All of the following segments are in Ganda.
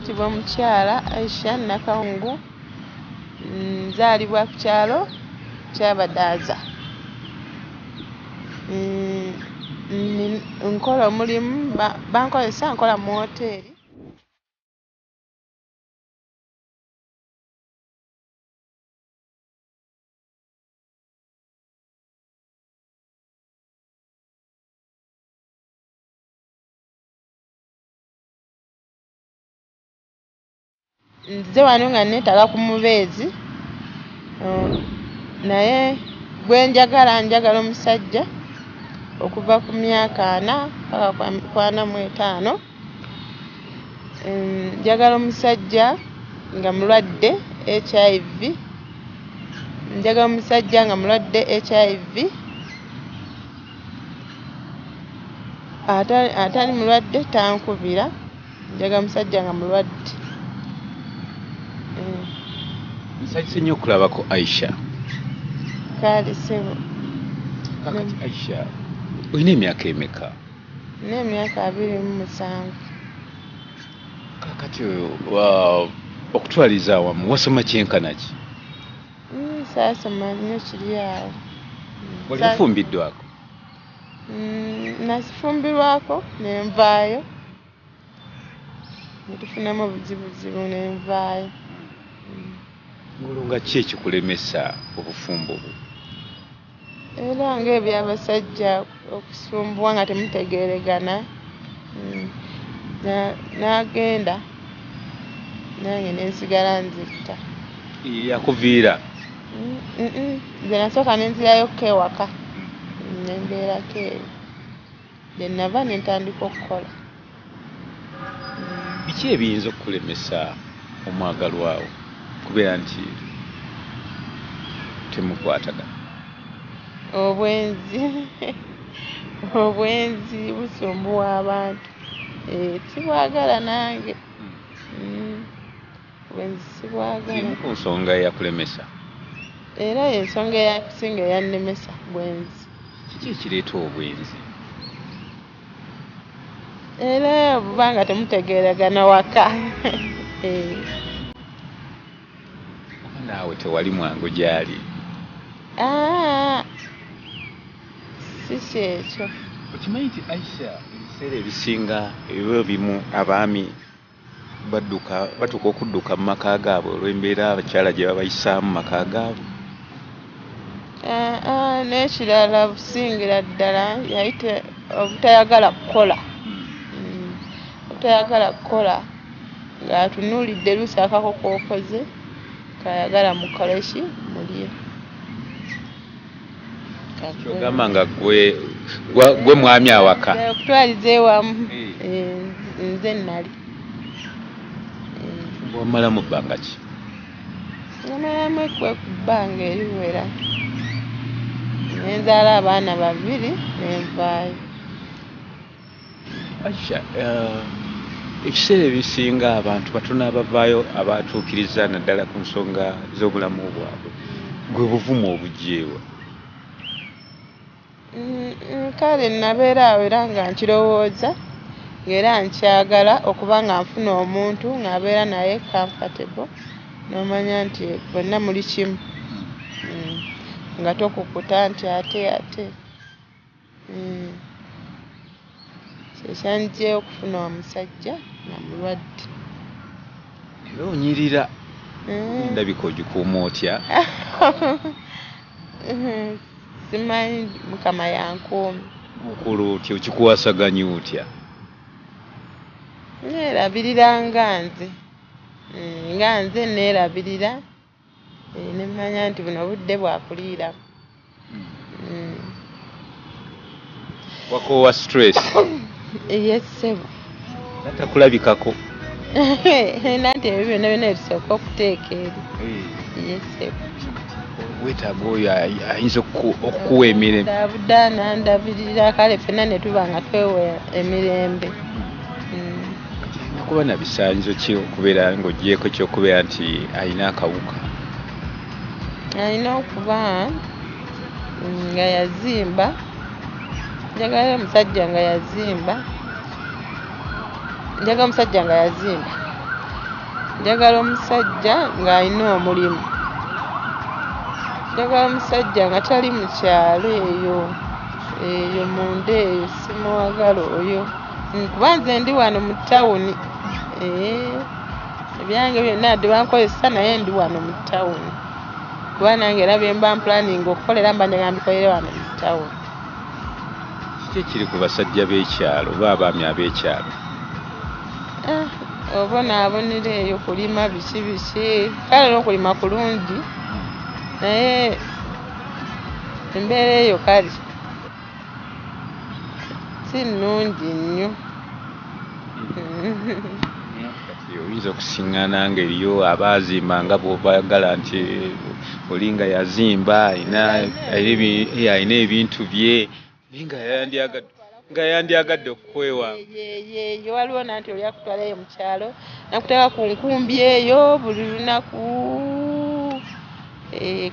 Ayitibwa omukyala Aisha Myaka nzaalibwa ku kyalo ky'Abadaaza. Nkola omulimu bankozesa nkola mu woteeri. Nze wano nga neetaaga ku Mubeezi, naye gwe njagala omusajja okuva ku myaka 4 mpaka ku 45. Njagala omusajja nga mulwadde HIV. Njagala omusajja nga mulwadde HIV. Atali mulwadde tankubira. Njagala omusajja nga mulwadde. Nsanyuse nnyo okulabako Aisha. Kale ssebo. Kakati Aisha, olina emyaka emeka? Nina emyaka 27. Kakati okutwaliza awamu wasoma kyenkana ki? Saasoma nnyo kiri awo. Wali ofumbiddwako? Nasifumbirwako nenvaayo. Netufunamu obuzibuzibu nenvaayo. Ng'olwo ki ekikulemesa obufumbo obwo? Era ng'ebyabasajja okusumbuwa nga temutegeeregana. N'agenda nange nensigala nzitta. Yakuviira? Nze nasooka nenzirayokko ewaka nembeerako eyo. Gye nava nentandika okukola. Biki ebiyinza okukulemesa omwagalwawo kubeera nti temukwatagana? Obwenzi busumbuwa abantu. Sibwagala nange. Obwenzi sibwagala. Ku nsonga eyakulemesa? Era ensonga eyakusinga eyannemesa bwenzi. Kiki ekireeta obwenzi? Era obanga temutegeeragana waka. Naawe tewali mwangu gyali? Si kyekyo. Okimanyi nti Aisha ebiseera ebisinga ebyo bimu abaami batuuka okudduka mu maka gaabwe olw'embeera abakyala gye babayisaamu mu maka gaabwe? N'ekirala busingira ddala yayite obutayagala kukola. Obutayagala kukola ng'atunuulidde luusi akako k'okoze kayagala mukole ki mulye. Kyogamba nga gwe mwami awaka? Okutwaliza ewamu nze nali. Wamalamu bbanga ki? Namalamu ekwe ku bbanga eriwera. Nenzaala abaana 2 nenvaayo. Aisha, ekiseera ebisinga abantu batono abavaayo abatuukiriza naddala ku nsonga z'obulamu bwabwe, gwe buvumu obugyewa? Kale nabeera awo era nga nkirowooza ng'era nkyagala okuba nga nfuna omuntu ng'abeera naye comfortable n'omanya nti bonna muli kimu, nga tokukuta nti ate kyekyanjyeyo okufuna omusajja nga mulwadde. Era onyirira endabika ogikuuma otya? Simanyi Mukama yankuumi. Okola otya, okikuwasaganya otya? Neerabirira nga nze neerabirira nemanya nti buno budde bwakuliiramu. Wakoowa stress? Yes ssebo. Natakulabikako? Nanti ebyo byonna ebisooka okuteeka eri. Yes ssebo. Weetaaga oyo ayinza okukuwa emirembe? Ndabudda nandabirira kale ffenna ne tuba nga twewa emirembe. Kuba na bisaanyizo ki okubeera ng'ogyeko ekyokubeera nti alina akawuka? Alina okuba nga yazimba. Njagala omusajja nga yazimba. njagala omusajja ng'alina omulimu, njagala omusajja nga tali mu kyalo eyo munda eyo simuwagala oyo, kuba nze ndi wano mu tawuni. Ebyange byonna ddwe bankozesa naye ndi wano mu tawuni, kuba nange era bye mba mpulaninga okukolera mba njagala mbikolere wano mu tawuni. Kiki ekiri ku basajja b'ekyalo oba abaami ab'ekyalo? Obonaabonera eyo kulima biki kale n'okulima kulungi naye embeera eyo kale si nnungi nnyo. Oyinza okusiŋŋaana ng'eriyo abaazimba nga bw'obayagala nti olinga yazimba alina ebintu bye nga yandyagadde okukwewa. Waliwo nanti oli akutwalayo mu kyalo nakuteeka ku nkumbi eyo buli lunaku.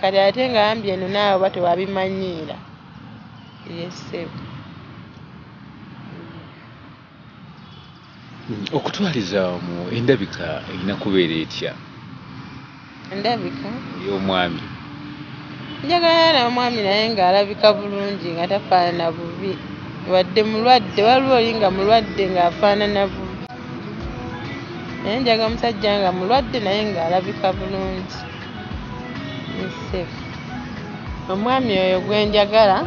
Kati ate nga ambi eno naawe oba tewabimanyiira. Yesebo. Okutwaliza mu endabika erina kubeera etya? Endabika ey'omwami? Njagala n'omwami naye ng'alabika bulungi nga tafaanana bubi, wadde mulwadde, waliwo oli nga mulwadde ng'afaanana bubi. Naye njagala omusajja nga mulwadde naye ng'alabika bulungi. Yesebo. Omwami oyo gwe njagala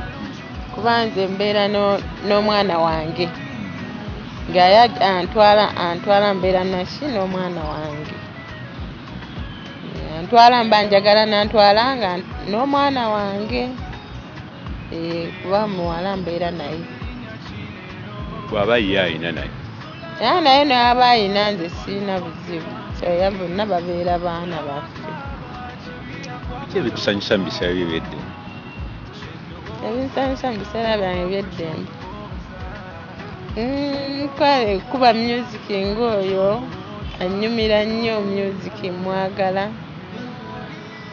kuba nze mbeera n'omwana wange antwala mbeera naki n'omwana wange, antwala mba njagala nantwala nga n'omwana wange, kuba muwala mbeera naye. Bw'aba ye alina naye? Naye n'aba ayina nze sirina buzibu, kyoya bonna babeera baana baffe. Biki ebikusanyusa mu biseera byo eby'eddembe? Ebinsanyusa mu biseera byange eby'eddembe kuba music ng'oyo annyumira nnyo music, mwagala.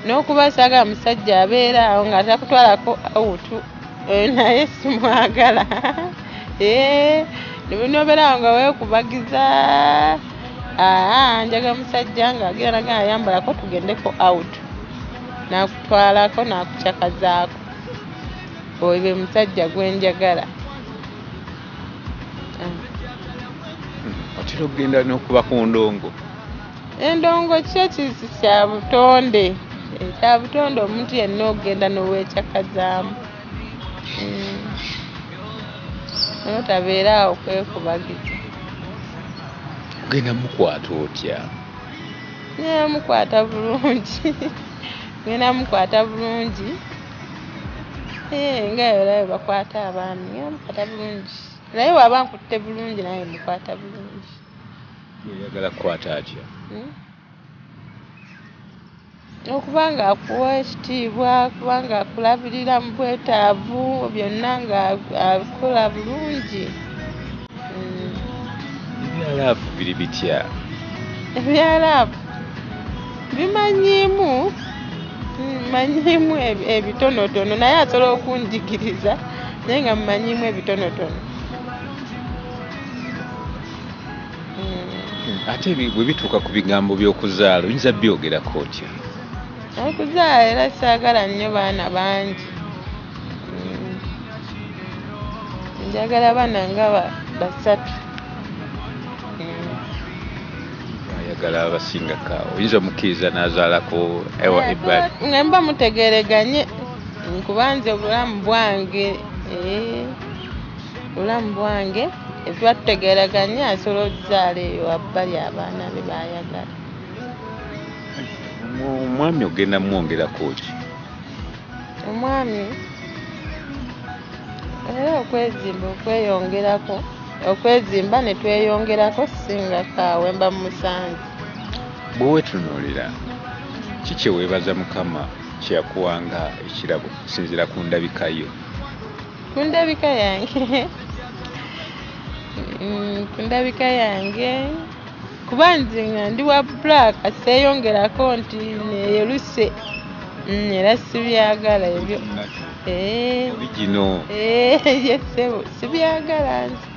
N'okuba saagala musajja abeera awo nga takutwalako awutu, naye simwagala. N'obeera awo nga weekubagiza, njagala musajja ng'agenda nagenda ayambalako tugendeko awutu, n'akutwalako n'akucakazaako. Oyo be musajja gwe njagala. Otera okugenda n'okuba ku ndongo? Endongo kyo kisi kya butonde, kya butonde omuntu yenna ogenda n'oweecakazaamu. N'otabeera awo kwekubagiza. Ogenda mukwata otya? Ngenda mukwata bulungi. Ngenda mukwata bulungi. Nga bwe bakwata abaami, ngenda mukwata bulungi. Naye bw'aba nkutte bulungi naye mukwata bulungi. Oyagala kukwata atya? Okuba ng'akuwa ekitiibwa, kuba ng'akulabirira mu bwetaavu, byonna ng'akola bulungi. Ebyalaavu biri bitya? Ebyalaavu bimanyiimu, manyiimu ebitonotono naye asobola okunjigiriza naye nga mumanyiimu ebitonotono. Ate bwe bituuka ku bigambo by'okuzaala oyinza byogerako otya? Okuzaala era saagala nnyo baana bangi. Njagala baana nga basatu. Ayagala abasingako awo oyinza omukkiriza n'azaalako ebbali? Nga mba mutegereganye kuba nze obulamu bwange etuba tutegeeraganye asobola okuzaala eyo wabbali abaana be baayagala. Omwami ogenda mwongerako ki? Omwami era okwezimba ne tweyongerako singa kaawe mba musanze. Bwe weetunuulira kiki weebaza Mukama kyeyakuwanga ekirabo okusinziira ku ndabika yo? Ku ndabika yange ku ndabika yange kuba nze nga ndi wa bbulaaka seeyongerako nti neeyoluse era sibyagala ebyo. Original. Yesebo sibyagala nze.